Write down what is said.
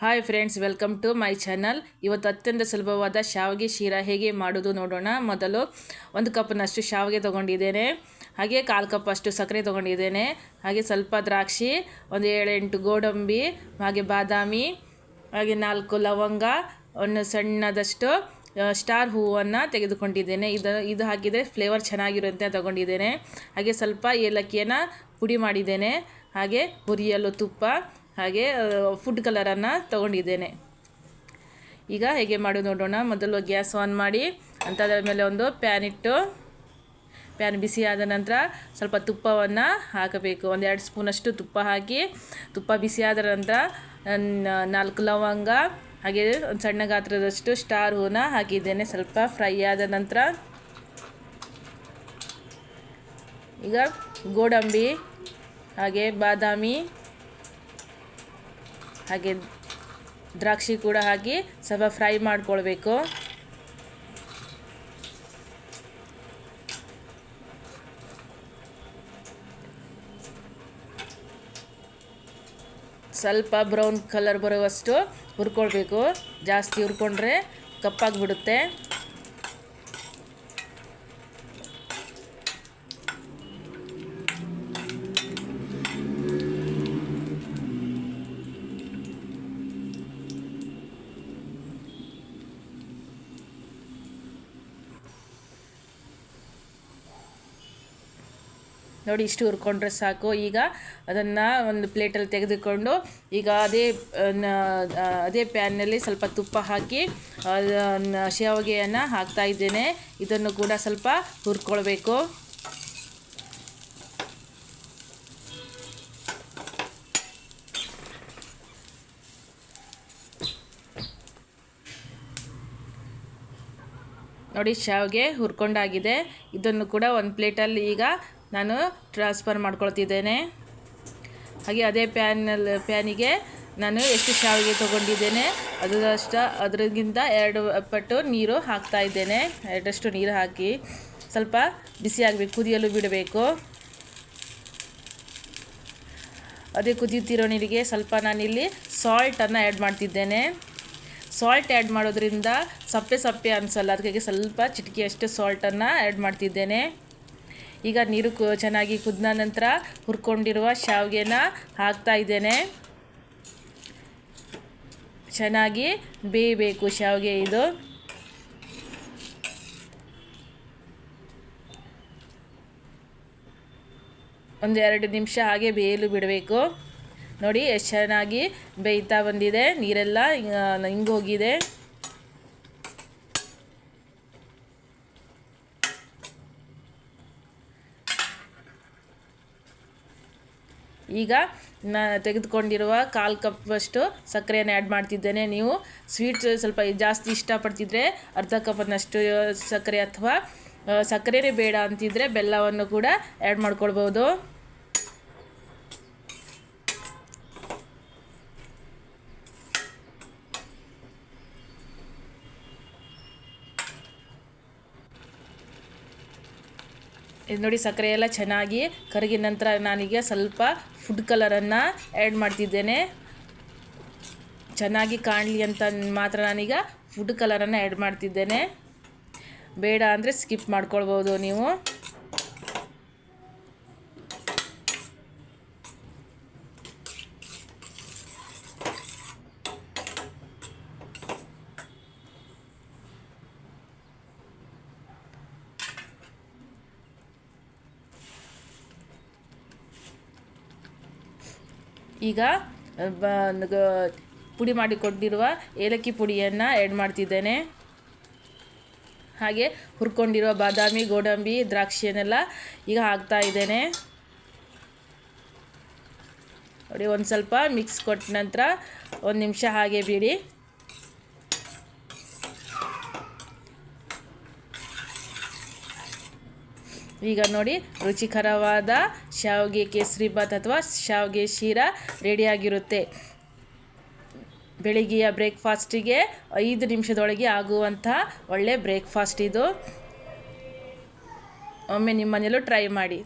Hi friends, welcome to my channel. ಇವತ್ತು ಅತ್ಯಂತ ಸುಲಭವಾದ ಶಾವಿಗೆ ಶೀರಾ ಹೇಗೆ ಮಾಡೋದು ನೋಡೋಣ. ಮೊದಲು 1 ಕಪ್ನಷ್ಟು ಶಾವಿಗೆ ತೊಗೊಂಡಿದ್ದೇನೆ. ಹಾಗೆ 1/4 ಕಪ್ ಅಷ್ಟು ಸಕ್ಕರೆ ತೊಗೊಂಡಿದ್ದೇನೆ. ಹಾಗೆ ಸ್ವಲ್ಪ ದ್ರಾಕ್ಷಿ, ಒಂದು 7-8 ಗೋಡಂಬಿ, ಹಾಗೆ ಬಾದಾಮಿ, ಹಾಗೆ 4 ಲವಂಗ, ಒಂದು ಸಣ್ಣದಷ್ಟು ಸ್ಟಾರ್ ಹೂವನ್ನು ತೆಗೆದುಕೊಂಡಿದ್ದೇನೆ. ಇದು ಹಾಕಿದರೆ ಫ್ಲೇವರ್ ಚೆನ್ನಾಗಿರುತ್ತೆ ತಗೊಂಡಿದ್ದೇನೆ. ಹಾಗೆ ಸ್ವಲ್ಪ ಏಲಕ್ಕಿಯನ್ನು ಪುಡಿ ಮಾಡಿದ್ದೇನೆ. ಹಾಗೆ ಹುರಿಯಲು ತುಪ್ಪ, ಹಾಗೆ ಫುಡ್ ಕಲರನ್ನು ತೊಗೊಂಡಿದ್ದೇನೆ. ಈಗ ಹೇಗೆ ಮಾಡೋದು ನೋಡೋಣ. ಮೊದಲು ಗ್ಯಾಸ್ ಆನ್ ಮಾಡಿ ಅಂಥದ್ರ ಮೇಲೆ ಒಂದು ಪ್ಯಾನ್ ಇಟ್ಟು, ಪ್ಯಾನ್ ಬಿಸಿ ಆದ ನಂತರ ಸ್ವಲ್ಪ ತುಪ್ಪವನ್ನು ಹಾಕಬೇಕು. 1-2 ಸ್ಪೂನಷ್ಟು ತುಪ್ಪ ಹಾಕಿ, ತುಪ್ಪ ಬಿಸಿ ಆದ ನಂತರ 4 ಲವಂಗ, ಹಾಗೆ ಒಂದು ಸಣ್ಣ ಗಾತ್ರದಷ್ಟು ಸ್ಟಾರ್ ಹೂನ ಹಾಕಿದ್ದೇನೆ. ಸ್ವಲ್ಪ ಫ್ರೈ ಆದ ನಂತರ ಈಗ ಗೋಡಂಬಿ, ಹಾಗೆ ಬಾದಾಮಿ, ಹಾಗೆ ದ್ರಾಕ್ಷಿ ಕೂಡ ಹಾಕಿ ಸ್ವಲ್ಪ ಫ್ರೈ ಮಾಡ್ಕೊಳ್ಬೇಕು. ಸ್ವಲ್ಪ ಬ್ರೌನ್ ಕಲರ್ ಬರುವಷ್ಟು ಹುರ್ಕೊಳ್ಬೇಕು. ಜಾಸ್ತಿ ಹುರ್ಕೊಂಡ್ರೆ ಕಪ್ಪಾಗಿಬಿಡುತ್ತೆ. ನೋಡಿ, ಇಷ್ಟು ಹುರ್ಕೊಂಡ್ರೆ ಸಾಕು. ಈಗ ಅದನ್ನು ಒಂದು ಪ್ಲೇಟಲ್ಲಿ ತೆಗೆದುಕೊಂಡು, ಈಗ ಅದೇ ಪ್ಯಾನ್ನಲ್ಲಿ ಸ್ವಲ್ಪ ತುಪ್ಪ ಹಾಕಿ ಶಾವಿಗೆಯನ್ನು ಹಾಕ್ತಾಯಿದ್ದೇನೆ. ಇದನ್ನು ಕೂಡ ಸ್ವಲ್ಪ ಹುರ್ಕೊಳ್ಬೇಕು. ನೋಡಿ, ಶಾವಿಗೆ ಹುರ್ಕೊಂಡಾಗಿದೆ. ಇದನ್ನು ಕೂಡ ಒಂದು ಪ್ಲೇಟಲ್ಲಿ ಈಗ ನಾನು ಟ್ರಾನ್ಸ್ಫರ್ ಮಾಡ್ಕೊಳ್ತಿದ್ದೇನೆ. ಹಾಗೆ ಅದೇ ಪ್ಯಾನಿಗೆ ನಾನು ಎಷ್ಟು ಶಾವಿಗೆ ತೊಗೊಂಡಿದ್ದೇನೆ ಅದರಿಗಿಂತ 2 ಪಟ್ಟು ನೀರು ಹಾಕ್ತಾ ಇದ್ದೇನೆ. 2 ನೀರು ಹಾಕಿ ಸ್ವಲ್ಪ ಬಿಸಿ ಆಗಬೇಕು, ಕುದಿಯಲು ಬಿಡಬೇಕು. ಅದೇ ಕುದಿಯುತ್ತಿರೋ ನೀರಿಗೆ ಸ್ವಲ್ಪ ನಾನಿಲ್ಲಿ ಸಾಲ್ಟನ್ನು ಆ್ಯಡ್ ಮಾಡ್ತಿದ್ದೇನೆ. ಸಾಲ್ಟ್ ಆ್ಯಡ್ ಮಾಡೋದ್ರಿಂದ ಸಪ್ಪೆ ಅನಿಸಲ್ಲ, ಅದಕ್ಕೆ ಸ್ವಲ್ಪ ಚಿಟಿಕೆಯಷ್ಟು ಸಾಲ್ಟನ್ನು ಆ್ಯಡ್ ಮಾಡ್ತಿದ್ದೇನೆ. ಈಗ ನೀರು ಚೆನ್ನಾಗಿ ಕುದಿದ ನಂತರ ಹುರ್ಕೊಂಡಿರುವ ಶಾವಿಗೆನ ಹಾಕ್ತಾ ಇದ್ದೇನೆ. ಚೆನ್ನಾಗಿ ಬೇಯಬೇಕು ಶಾವಿಗೆ. ಇದು ಒಂದು 2 ನಿಮಿಷ ಹಾಗೆ ಬೇಯಲು ಬಿಡಬೇಕು. ನೋಡಿ, ಎಷ್ಟು ಚೆನ್ನಾಗಿ ಬೇಯ್ತಾ ಬಂದಿದೆ. ನೀರೆಲ್ಲ ಹಿಂಗೋಗಿದೆ. ಈಗ ತೆಗೆದುಕೊಂಡಿರುವ 1/4 ಕಪ್ಪಷ್ಟು ಸಕ್ಕರೆಯನ್ನು ಆ್ಯಡ್ ಮಾಡ್ತಿದ್ದೇನೆ. ನೀವು ಸ್ವೀಟ್ ಸ್ವಲ್ಪ ಜಾಸ್ತಿ ಇಷ್ಟಪಡ್ತಿದ್ರೆ ಅರ್ಧ ಕಪ್ಪನಷ್ಟು ಸಕ್ಕರೆ, ಅಥವಾ ಸಕ್ಕರೆನೇ ಬೇಡ ಅಂತಿದ್ರೆ ಬೆಲ್ಲವನ್ನು ಕೂಡ ಆ್ಯಡ್ ಮಾಡ್ಕೊಳ್ಬೋದು. ಇದು ನೋಡಿ, ಸಕ್ಕರೆ ಎಲ್ಲ ಚೆನ್ನಾಗಿ ಕರಗಿದ ನಂತರ ನಾನೀಗ ಸ್ವಲ್ಪ ಫುಡ್ ಕಲರನ್ನು ಆ್ಯಡ್ ಮಾಡ್ತಿದ್ದೇನೆ. ಚೆನ್ನಾಗಿ ಕಾಣಲಿ ಅಂತ ಮಾತ್ರ ನಾನೀಗ ಫುಡ್ ಕಲರನ್ನು ಆ್ಯಡ್ ಮಾಡ್ತಿದ್ದೇನೆ. ಬೇಡ ಅಂದರೆ ಸ್ಕಿಪ್ ಮಾಡ್ಕೊಳ್ಬೋದು ನೀವು. ಈಗ ಪುಡಿ ಮಾಡಿಕೊಂಡಿರುವ ಏಲಕ್ಕಿ ಪುಡಿಯನ್ನು ಆ್ಯಡ್ ಮಾಡ್ತಿದ್ದೇನೆ. ಹಾಗೆ ಹುರ್ಕೊಂಡಿರುವ ಬಾದಾಮಿ, ಗೋಡಂಬಿ, ದ್ರಾಕ್ಷಿಯನ್ನೆಲ್ಲ ಈಗ ಹಾಕ್ತಾ ಇದ್ದೇನೆ. ನೋಡಿ, ಒಂದು ಸ್ವಲ್ಪ ಮಿಕ್ಸ್ ಕೊಟ್ಟ ನಂತರ 1 ನಿಮಿಷ ಹಾಗೆ ಬಿಡಿ. ಈಗ ನೋಡಿ, ರುಚಿಕರವಾದ ಶಾವಿಗೆ ಕೇಸರಿಬಾತ್ ಅಥವಾ ಶಾವಿಗೆ ಶೀರಾ ರೆಡಿಯಾಗಿರುತ್ತೆ. ಬೆಳಿಗ್ಗೆಯ ಬ್ರೇಕ್ಫಾಸ್ಟಿಗೆ 5 ನಿಮಿಷದೊಳಗೆ ಆಗುವಂಥ ಒಳ್ಳೆ ಬ್ರೇಕ್ಫಾಸ್ಟ್ ಇದು. ಒಮ್ಮೆ ನಿಮ್ಮ ಮನೆಯಲ್ಲೂ ಟ್ರೈ ಮಾಡಿ.